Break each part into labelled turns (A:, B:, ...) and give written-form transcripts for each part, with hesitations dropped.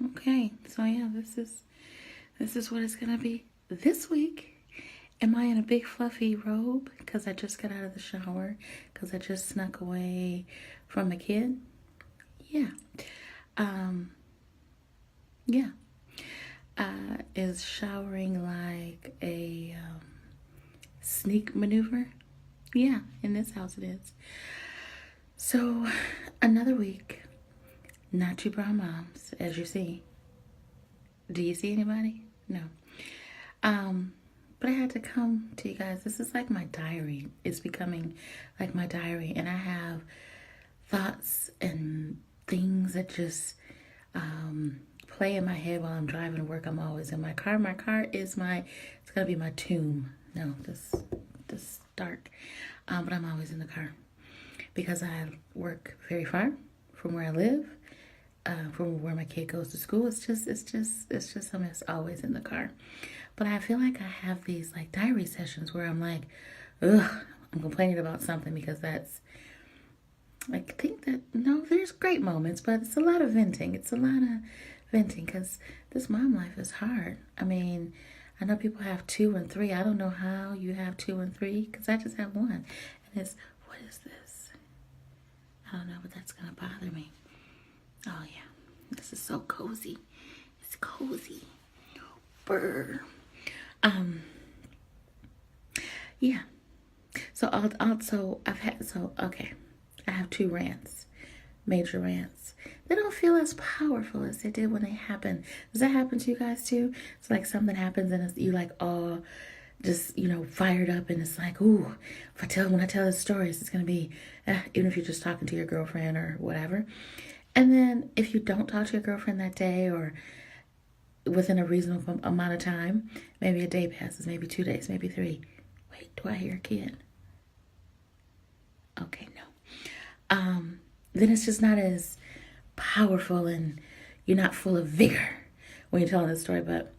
A: Okay, so yeah, this is what it's gonna be this week. Am I in a big fluffy robe because I just got out of the shower because I just snuck away from a kid? Yeah. Um, yeah. Is showering like a sneak maneuver? Yeah, in this house it is. So, another week. Not two brown moms, as you see. Do you see anybody? No. Um, but I had to come to you guys. This is like my diary. It's becoming like my diary, and I have thoughts and things that just play in my head while I'm driving to work. I'm always in my car. My car is it's gonna be my tomb. No, this dark. But I'm always in the car because I work very far from where I live, from where my kid goes to school. It's just something that's always in the car. But I feel like I have these like diary sessions where I'm like, ugh, I'm complaining about something because that's, I think that, no, there's great moments, but it's a lot of venting. It's a lot of venting because this mom life is hard. I mean, I know people have two and three. I don't know how you have two and three because I just have one. And what is this? I don't know, but that's going to bother me. Oh, yeah. This is so cozy. It's cozy. Brr. Yeah. Okay. I have two rants, major rants. They don't feel as powerful as they did when they happen. Does that happen to you guys too? It's like something happens and you like all just, fired up, and it's like, ooh, when I tell the stories, it's gonna be, even if you're just talking to your girlfriend or whatever. And then if you don't talk to your girlfriend that day or within a reasonable amount of time, maybe a day passes, maybe 2 days, maybe three. Wait, do I hear a kid? Okay, no. Then it's just not as powerful and you're not full of vigor when you're telling the story. But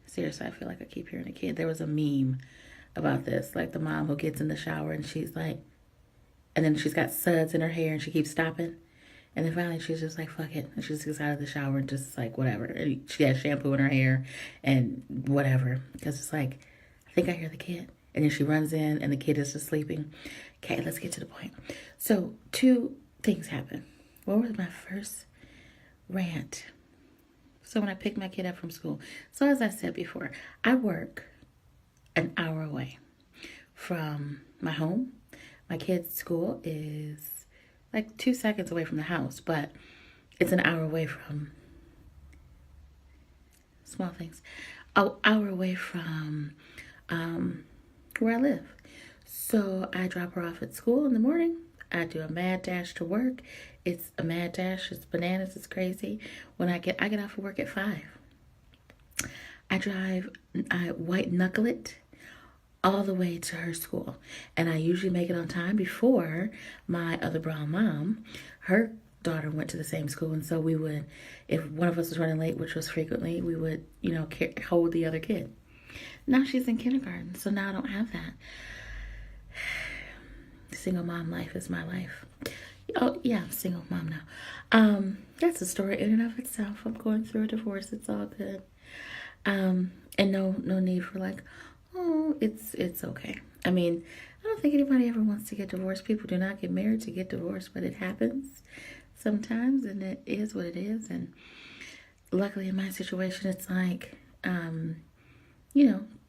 A: seriously, I feel like I keep hearing a kid. There was a meme about this, like the mom who gets in the shower and she's like, and then she's got suds in her hair and she keeps stopping. And then finally she's just like, fuck it. And she just gets out of the shower and just like, whatever. And she has shampoo in her hair and whatever. Because it's like, I think I hear the kid. And then she runs in and the kid is just sleeping. Okay, let's get to the point. So 2 things happen. What was my first rant? So when I picked my kid up from school. So as I said before, I work an hour away from my home. My kid's school is like 2 seconds away from the house, but it's an hour away from small things. An hour away from where I live. So I drop her off at school in the morning. I do a mad dash to work. It's a mad dash. It's bananas. It's crazy. When I get off of work at 5. I white knuckle it all the way to her school. And I usually make it on time before my other brown mom. Her daughter went to the same school. And so we would, if one of us was running late, which was frequently, we would, hold the other kid. Now she's in kindergarten. So now I don't have that. Single mom life is my life. Oh, yeah, I'm single mom now. That's a story in and of itself. I'm going through a divorce. It's all good. And no need for like, oh, it's okay. I mean, I don't think anybody ever wants to get divorced. People do not get married to get divorced, but it happens sometimes, and it is what it is. And luckily in my situation, it's like,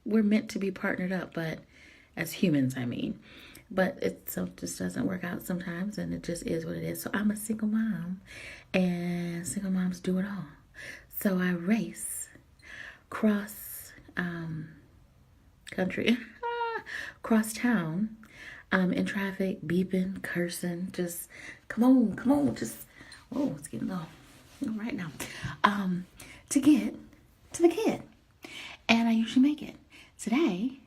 A: we're meant to be partnered up, but as humans, I mean. But it just doesn't work out sometimes, and it just is what it is. So I'm a single mom, and single moms do it all. So I race cross country, cross town, in traffic, beeping, cursing, just come on, just it's getting low right now, to get to the kid, and I usually make it. Today,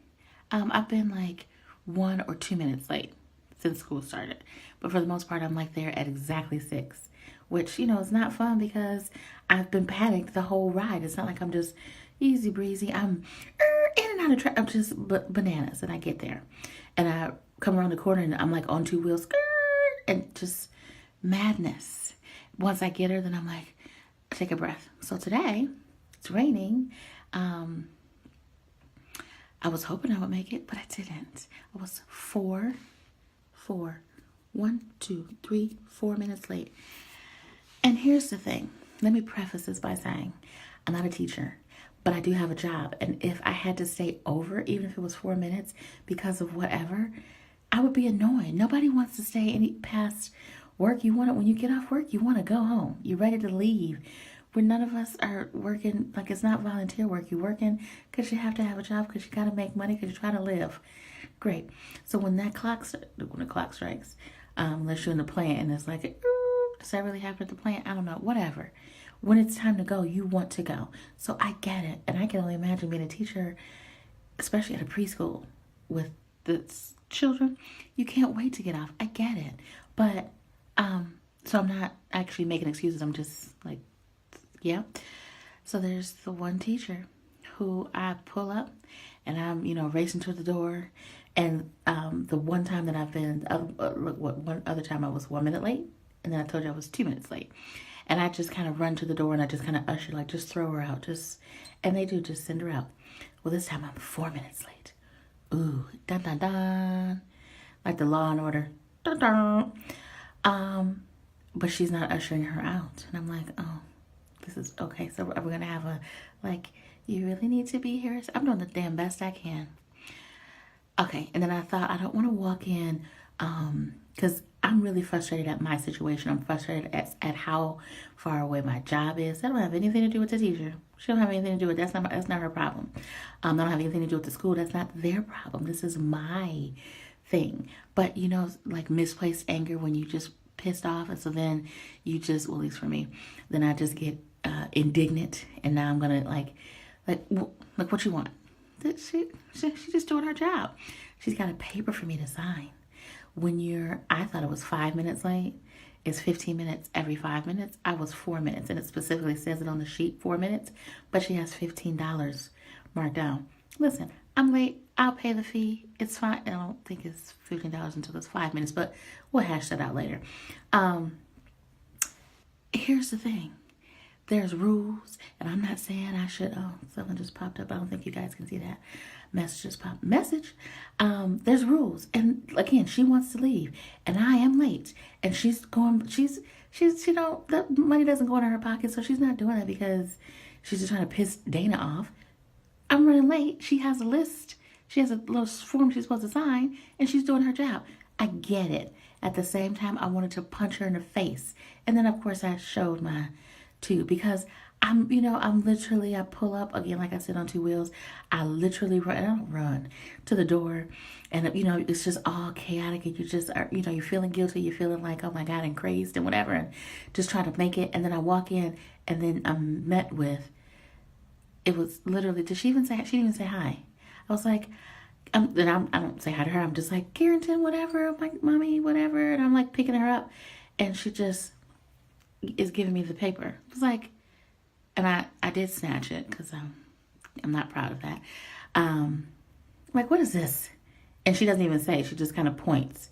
A: I've been like 1 or 2 minutes late since school started. But for the most part, I'm like there at exactly 6, which, is not fun because I've been panicked the whole ride. It's not like I'm just easy breezy. I'm in and out of traffic. I'm just bananas. And I get there and I come around the corner and I'm like on 2 wheels and just madness. Once I get her, then I'm like, take a breath. So today, it's raining. I was hoping I would make it, but I didn't. I was 4 minutes late. And here's the thing. Let me preface this by saying I'm not a teacher, but I do have a job. And if I had to stay over, even if it was 4 minutes because of whatever, I would be annoyed. Nobody wants to stay any past work. You want it when you get off work, you want to go home. You're ready to leave. When none of us are working, like it's not volunteer work. You're working because you have to have a job, because you got to make money, because you're trying to live. Great. So when the clock strikes, unless you're in the plant and it's like, does that really happen at the plant? I don't know. Whatever. When it's time to go, you want to go. So I get it. And I can only imagine being a teacher, especially at a preschool with the children. You can't wait to get off. I get it. But, so I'm not actually making excuses. I'm just like, yeah. So there's the one teacher who I pull up and I'm, racing to the door. And the one time that I've been, one other time I was 1 minute late. And then I told you I was 2 minutes late. And I just kind of run to the door and I just kind of usher, like, just throw her out. And they do just send her out. Well, this time I'm 4 minutes late. Ooh, dun dun dun. Like the Law and Order. Dun dun. But she's not ushering her out. And I'm like, oh, this is okay. So we're going to have you really need to be here. So I'm doing the damn best I can. Okay. And then I thought, I don't want to walk in, because I'm really frustrated at my situation. I'm frustrated at how far away my job is. That don't have anything to do with the teacher. She don't have anything to do with that's not her problem. They don't have anything to do with the school. That's not their problem. This is my thing. But like misplaced anger when you just pissed off, and so then you just, well, at least for me, then I just get indignant, and now I'm gonna like what you want? She just doing her job. She's got a paper for me to sign. I thought it was 5 minutes late. It's 15 minutes every 5 minutes. I was 4 minutes, and it specifically says it on the sheet, 4 minutes, but she has $15 marked down. Listen, I'm late. I'll pay the fee. It's fine. I don't think it's $15 until it's 5 minutes, but we'll hash that out later. Here's the thing. There's rules, and I'm not saying I should. Oh, something just popped up. I don't think you guys can see that. Message just popped. Message. There's rules, and again, she wants to leave, and I am late, and she's going. She's the money doesn't go into her pocket, so she's not doing it because she's just trying to piss Dana off. I'm running late. She has a list. She has a little form she's supposed to sign, and she's doing her job. I get it. At the same time, I wanted to punch her in the face, and then of course I showed my too, because I'm literally, I pull up again, like I said, on two wheels. I literally run, I don't run to the door, and it's just all chaotic, and you just are, you're feeling guilty, you're feeling like, oh my God, and crazed and whatever, and just trying to make it. And then I walk in, and then I'm met with, it was literally, she didn't even say hi. I was like, I don't say hi to her. I'm just like, Carrington, whatever. I'm like, mommy, whatever. And I'm like picking her up, and she just is giving me the paper. It was like, and I did snatch it because I'm not proud of that. Like, what is this? And she doesn't even say. She just kind of points.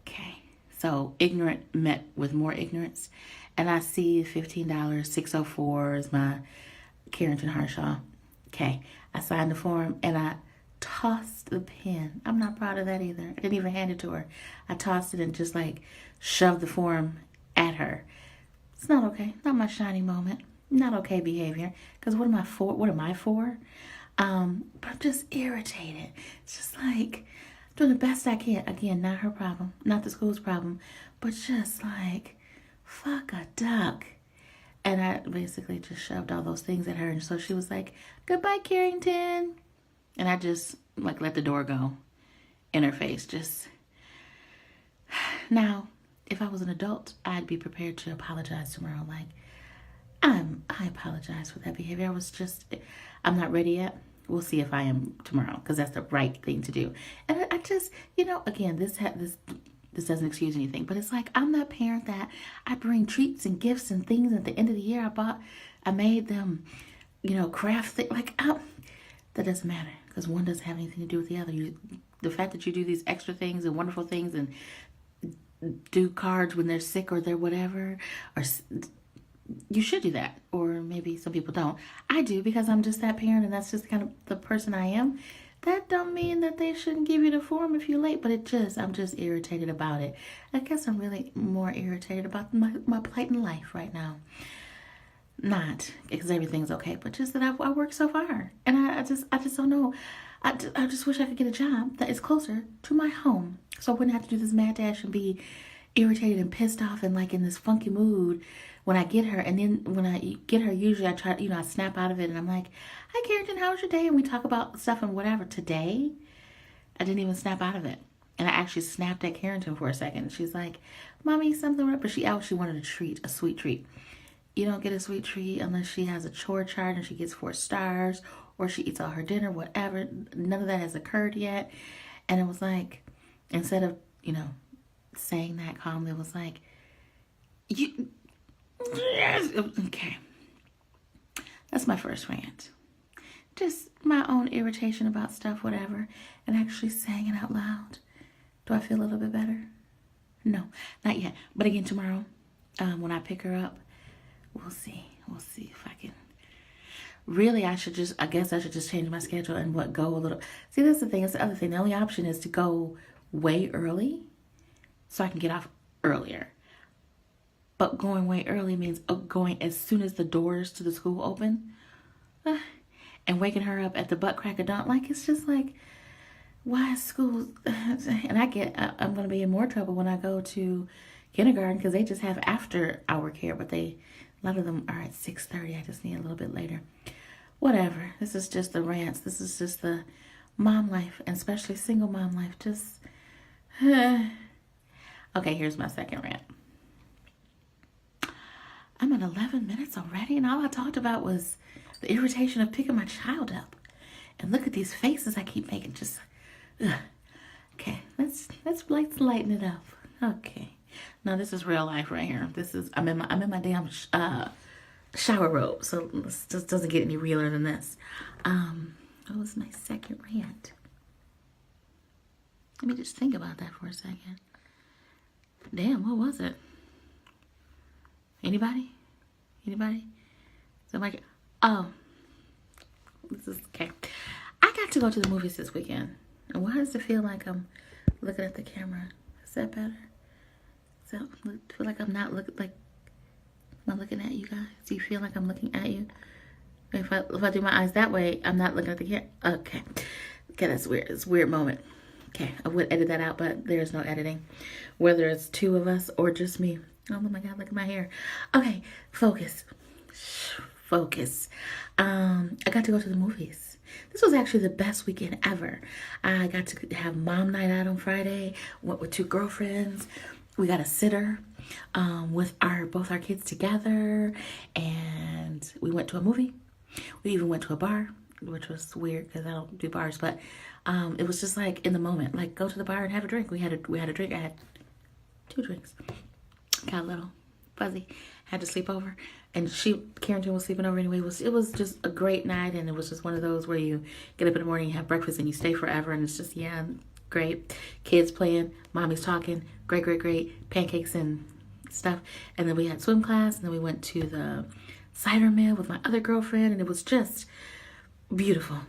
A: Okay. So ignorant met with more ignorance. And I see $15, 604 is my Carrington Harshaw. Okay. I signed the form and I tossed the pen. I'm not proud of that either. I didn't even hand it to her. I tossed it and just like shoved the form at her. It's not okay. Not my shining moment. Not okay behavior. Because what am I for? But I'm just irritated. It's just like doing the best I can. Again, not her problem. Not the school's problem. But just like, fuck a duck. And I basically just shoved all those things at her. And so she was like, goodbye, Carrington. And I just like let the door go in her face. Just now, if I was an adult, I'd be prepared to apologize tomorrow. Like, I apologize for that behavior. I'm not ready yet. We'll see if I am tomorrow, because that's the right thing to do. And I just, again, this doesn't excuse anything, but it's like, I'm that parent that I bring treats and gifts and things at the end of the year. I made them, craft things. Like, that doesn't matter, because one doesn't have anything to do with the other. The fact that you do these extra things and wonderful things and do cards when they're sick or they're whatever, or you should do that. Or maybe some people don't. I do, because I'm just that parent, and that's just kind of the person I am. That don't mean that they shouldn't give you the form if you're late, but I'm just irritated about it. I guess I'm really more irritated about my plight in life right now. Not because everything's okay, but just that I worked so far, and I just don't know. I just wish I could get a job that is closer to my home, so I wouldn't have to do this mad dash and be irritated and pissed off and like in this funky mood when I get her. And then when I get her, usually I try, I snap out of it and I'm like, "Hi, Carrington, how was your day?" And we talk about stuff and whatever. Today, I didn't even snap out of it. And I actually snapped at Carrington for a second. She's like, "Mommy, something right?" But she wanted a treat, a sweet treat. You don't get a sweet treat unless she has a chore chart and she gets 4 stars, or she eats all her dinner, whatever. None of that has occurred yet. And it was like, instead of, saying that calmly, it was like, yes. Okay. That's my first rant. Just my own irritation about stuff, whatever, and actually saying it out loud. Do I feel a little bit better? No, not yet. But again, tomorrow, when I pick her up, we'll see. We'll see if I can. Really, I guess I should just change my schedule and go a little. See, that's the thing. It's the other thing. The only option is to go way early so I can get off earlier. But going way early means going as soon as the doors to the school open and waking her up at the butt crack of dawn. Like, it's just like, why is school? And I'm going to be in more trouble when I go to kindergarten, because they just have after hour care, but a lot of them are at 6:30. I just need a little bit later. Whatever. This is just the rants. This is just the mom life, and especially single mom life. Just okay. Here's my second rant. I'm at 11 minutes already, and all I talked about was the irritation of picking my child up. And look at these faces I keep making. Just okay. Let's lighten it up. Okay. No, this is real life right here. I'm in my damn shower robe, so this just doesn't get any realer than this. What was my second rant? Let me just think about that for a second. Damn, what was it? Anybody? Somebody? Oh, this is okay. I got to go to the movies this weekend. And why does it feel like I'm looking at the camera? Is that better? So feel like I'm not looking like. Am I looking at you guys? Do you feel like I'm looking at you? If I do my eyes that way, I'm not looking at the camera. Okay, that's weird. It's a weird moment. Okay, I would edit that out, but there's no editing. Whether it's 2 of us or just me. Oh my God, look at my hair. Okay, focus. I got to go to the movies. This was actually the best weekend ever. I got to have mom night out on Friday. Went with 2 girlfriends. We got a sitter with both our kids together, and we went to a movie. We even went to a bar, which was weird because I don't do bars, but it was just like in the moment, like go to the bar and have a drink. We had a drink. I had 2 drinks. Got a little fuzzy. Had to sleep over, and Carrington was sleeping over anyway. It was just a great night, and it was just one of those where you get up in the morning, you have breakfast, and you stay forever, and it's just great. Kids playing, mommy's talking, great, pancakes and stuff. And then we had swim class, and then we went to the cider mill with my other girlfriend, and it was just beautiful.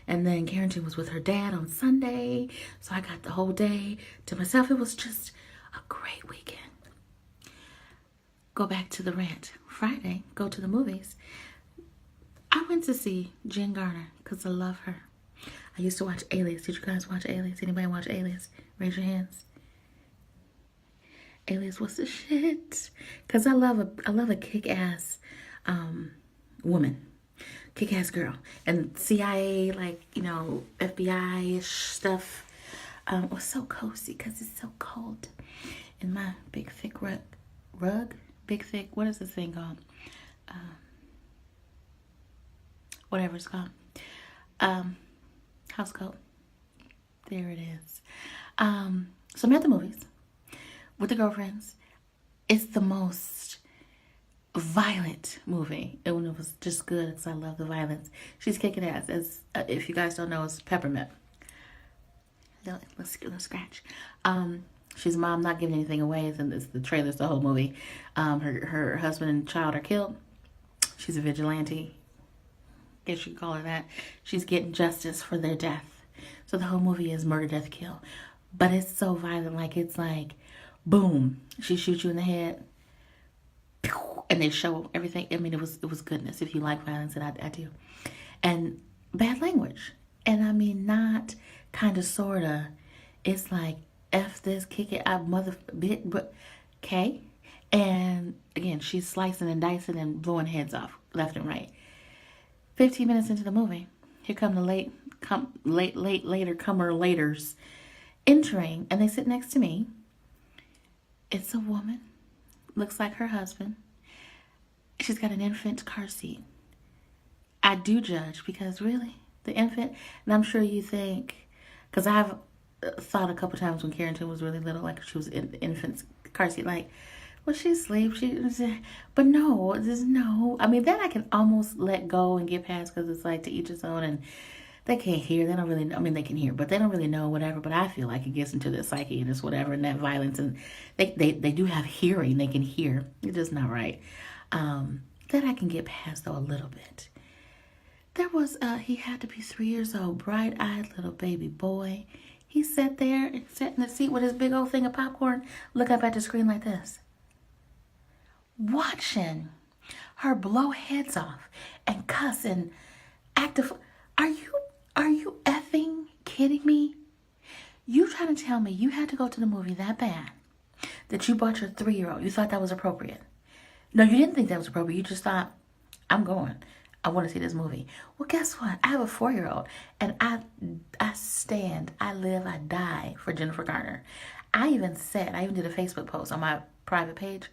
A: And then Carrington was with her dad on Sunday, so I got the whole day to myself. It was just a great weekend. Go back to the rant. Friday, go to the movies. I went to see Jen Garner because I love her. I used to watch Alias. Did you guys watch Alias? Anybody watch Alias? Raise your hands. Alias was the shit. Because I love a kick-ass woman. Kick-ass girl. And CIA, FBI-ish stuff was so cozy because it's so cold. In my big, thick rug? Big, thick, what is this thing called? Whatever it's called. House coat. There it is. So I'm at the movies with the girlfriends. It's the most violent movie. It was just good because I love the violence. She's kicking ass. As if you guys don't know, it's Peppermint. Let's scratch. She's mom, not giving anything away, and it's the trailer's the whole movie. Her husband and child are killed. She's a vigilante. Guess you could call her that. She's getting justice for their death. So the whole movie is murder, death, kill. But it's so violent, like it's like, boom, she shoots you in the head, and they show everything. I mean, it was goodness. If you like violence, and I do, and bad language, and I mean not kind of sorta. It's like F this, kick it, I mother bit, but okay. And again, she's slicing and dicing and blowing heads off left and right. 15 minutes into the movie, here come the later comer laters entering, and they sit next to me. It's a woman, looks like her husband. She's got an infant car seat. I do judge because really, the infant, and I'm sure you think, because I've thought a couple times when Carrington was really little, like she was in the infant's car seat, like, well, she's asleep. But no, there's no. I mean, then I can almost let go and get past because it's like to each his own, and they can't hear. They don't really. I mean, they can hear, but they don't really know whatever. But I feel like it gets into their psyche and it's whatever, and that violence, and they do have hearing. They can hear. It's just not right. That I can get past though a little bit. There was he had to be 3 years old, bright-eyed little baby boy. He sat there and sat in the seat with his big old thing of popcorn, look up at the screen like this, watching her blow heads off and cuss and act. Are you effing kidding me? You trying to tell me you had to go to the movie that bad that you bought your 3-year-old? You thought that was appropriate? No, you didn't think that was appropriate. You just thought, I'm going. I want to see this movie. Well, guess what? I have a 4-year-old, and I stand, I live, I die for Jennifer Garner. I even did a Facebook post on my private page.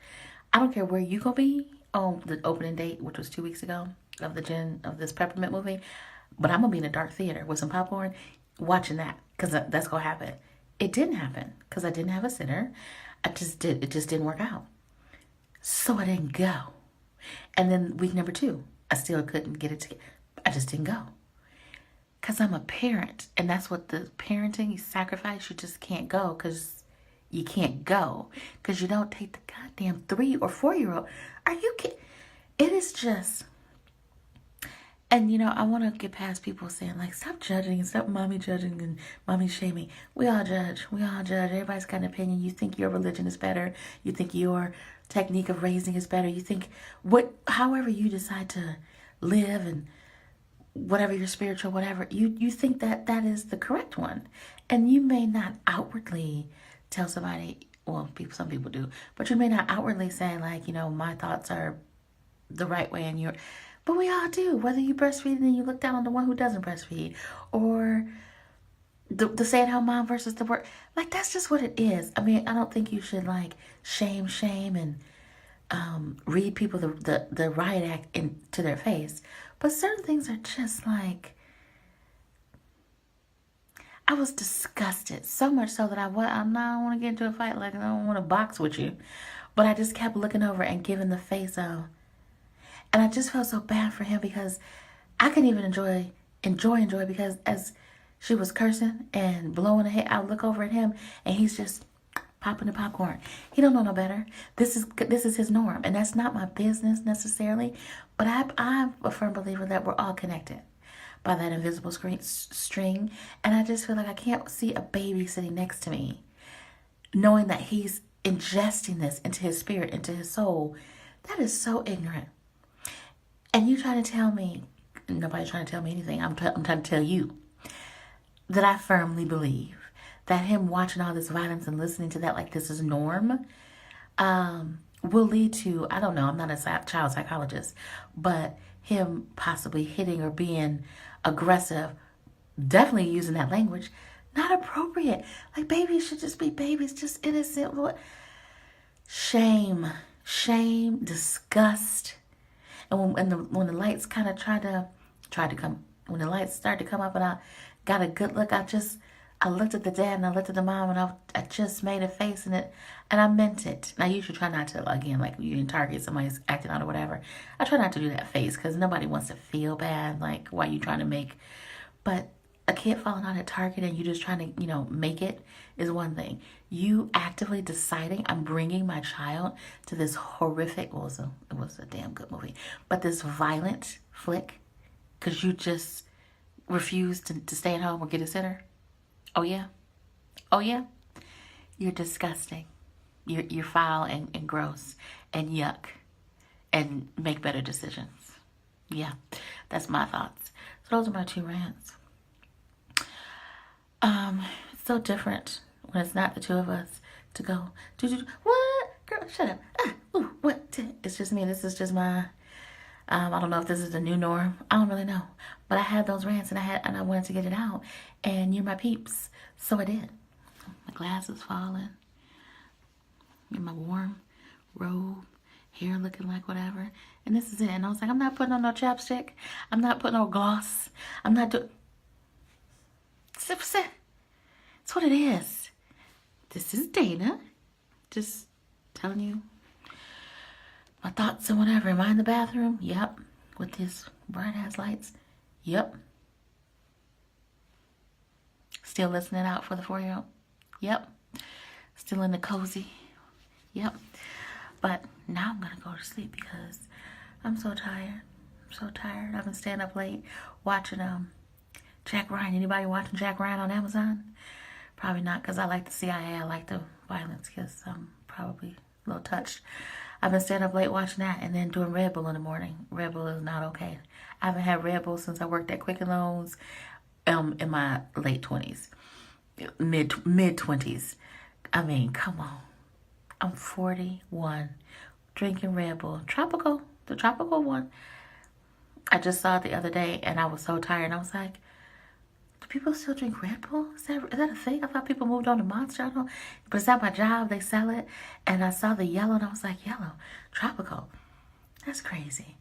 A: I don't care where you gonna be on the opening date, which was 2 weeks ago, of this Peppermint movie, but I'm gonna be in a dark theater with some popcorn watching that, because that's gonna happen. It didn't happen because I didn't have a sitter. It just didn't work out. So I didn't go. And then week number 2, I still couldn't get it together. I just didn't go. Because I'm a parent, and that's what the parenting, you sacrifice. You just can't go because you can't go. Because you don't take the goddamn 3 or 4-year-old. Are you kidding? It is just... And, I want to get past people saying, like, stop judging and stop mommy judging and mommy shaming. We all judge. We all judge. Everybody's got an opinion. You think your religion is better. You think your technique of raising is better. You think however you decide to live and whatever your spiritual, whatever, you think that is the correct one. And you may not outwardly tell somebody, well, some people do, but you may not outwardly say, like, my thoughts are the right way and but we all do, whether you breastfeed and you look down on the one who doesn't breastfeed, or the say at home mom versus the work. Like, that's just what it is. I mean, I don't think you should, like, shame and read people the riot act into their face. But certain things are just like, I was disgusted. So much so that I don't want to get into a fight. Like, I don't want to box with you. But I just kept looking over and giving the face of. And I just felt so bad for him because I couldn't even enjoy because as she was cursing and blowing her head, I look over at him and he's just popping the popcorn. He don't know no better. This is his norm, and that's not my business necessarily. But I'm a firm believer that we're all connected by that invisible string. And I just feel like I can't see a baby sitting next to me knowing that he's ingesting this into his spirit, into his soul. That is so ignorant. And you trying to tell me, nobody's trying to tell me anything. I'm trying to tell you that I firmly believe that him watching all this violence and listening to that like this is norm will lead to, I don't know, I'm not a child psychologist, but him possibly hitting or being aggressive, definitely using that language, not appropriate. Like, babies should just be babies, just innocent. Shame, disgust. And when the lights kind of when the lights started to come up and I got a good look, I looked at the dad and I looked at the mom and I just made a face in it, and I meant it. And I usually try not to, again, like you in Target, somebody's acting out or whatever. I try not to do that face because nobody wants to feel bad, like why you trying to make. But a kid falling out at Target and you just trying to, make it is one thing. You actively deciding, I'm bringing my child to this horrific, well, it was a damn good movie, but this violent flick because you just refused to stay at home or get a sitter. Oh yeah. Oh yeah. You're disgusting. You're foul and gross and yuck, and make better decisions. Yeah, that's my thoughts. So those are my 2 rants. It's so different when it's not the 2 of us to go, what? Girl, shut up. What? It's just me. This is just my, I don't know if this is the new norm. I don't really know. But I had those rants and I wanted to get it out. And you're my peeps. So I did. My glass is falling. In my warm robe. Hair looking like whatever. And this is it. And I was like, I'm not putting on no chapstick. I'm not putting on gloss. I'm not doing... It's what it is. This is Dana. Just telling you my thoughts and whatever. Am I in the bathroom? Yep. With these bright ass lights? Yep. Still listening out for the 4-year-old? Yep. Still in the cozy? Yep. But now I'm going to go to sleep because I'm so tired. I'm so tired. I've been staying up late watching Jack Ryan. Anybody watching Jack Ryan on Amazon? Probably not, because I like the CIA. I like the violence because I'm probably a little touched. I've been staying up late watching that and then doing Red Bull in the morning. Red Bull is not okay. I haven't had Red Bull since I worked at Quicken Loans in my late 20s. Mid-20s. I mean, come on. I'm 41, drinking Red Bull. Tropical, the tropical one. I just saw it the other day and I was so tired. And I was like, do people still drink Red Bull? Is that a thing? I thought people moved on to Monster. I don't know. But it's at my job. They sell it. And I saw the yellow and I was like, yellow, tropical. That's crazy.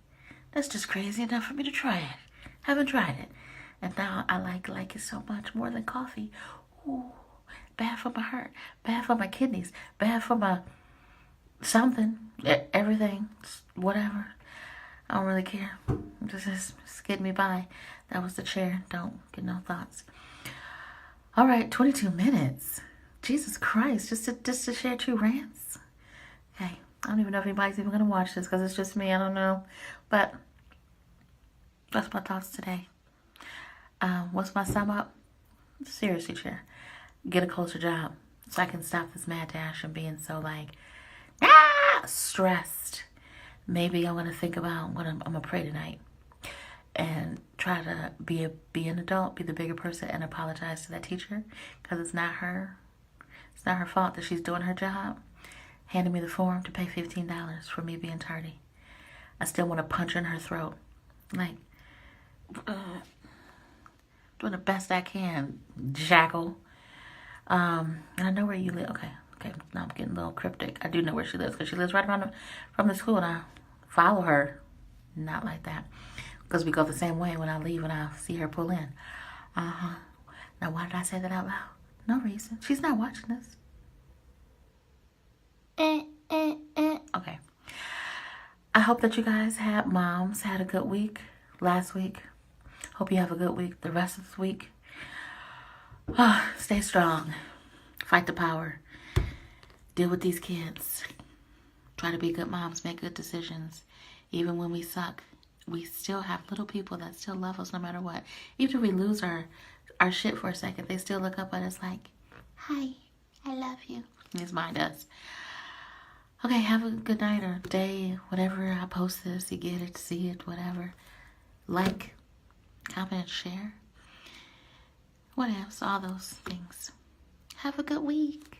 A: That's just crazy enough for me to try it. Haven't tried it. And now I like it so much more than coffee. Ooh. Bad for my heart, bad for my kidneys, bad for my something, everything, whatever. I don't really care. Just getting me by. That was the chair. Don't get no thoughts. All right, 22 minutes. Jesus Christ, just to share 2 rants. Okay, I don't even know if anybody's even gonna watch this because it's just me. I don't know, but that's my thoughts today. What's my sum up? Seriously, chair. Get a closer job so I can stop this mad dash and being so stressed. Maybe I'm going to think about what I'm going to pray tonight and try to be an adult, be the bigger person and apologize to that teacher because it's not her fault that she's doing her job, handing me the form to pay $15 for me being tardy. I still want to punch her in her throat. Doing the best I can, jackal. And I know where you live. Okay. Now I'm getting a little cryptic. I do know where she lives because she lives right around from the school, and I follow her. Not like that, because we go the same way when I leave and I see her pull in. Now, why did I say that out loud? No reason. She's not watching this. Okay. I hope that you guys moms had a good week last week. Hope you have a good week the rest of this week. Stay strong. Fight the power. Deal with these kids. Try to be good moms. Make good decisions. Even when we suck, we still have little people that still love us no matter what. Even if we lose our shit for a second, they still look up at us like, hi, I love you. His mind does. Okay, have a good night or day. Whatever I post this, you get it, see it, whatever. Like, comment, share. What else? All those things. Have a good week.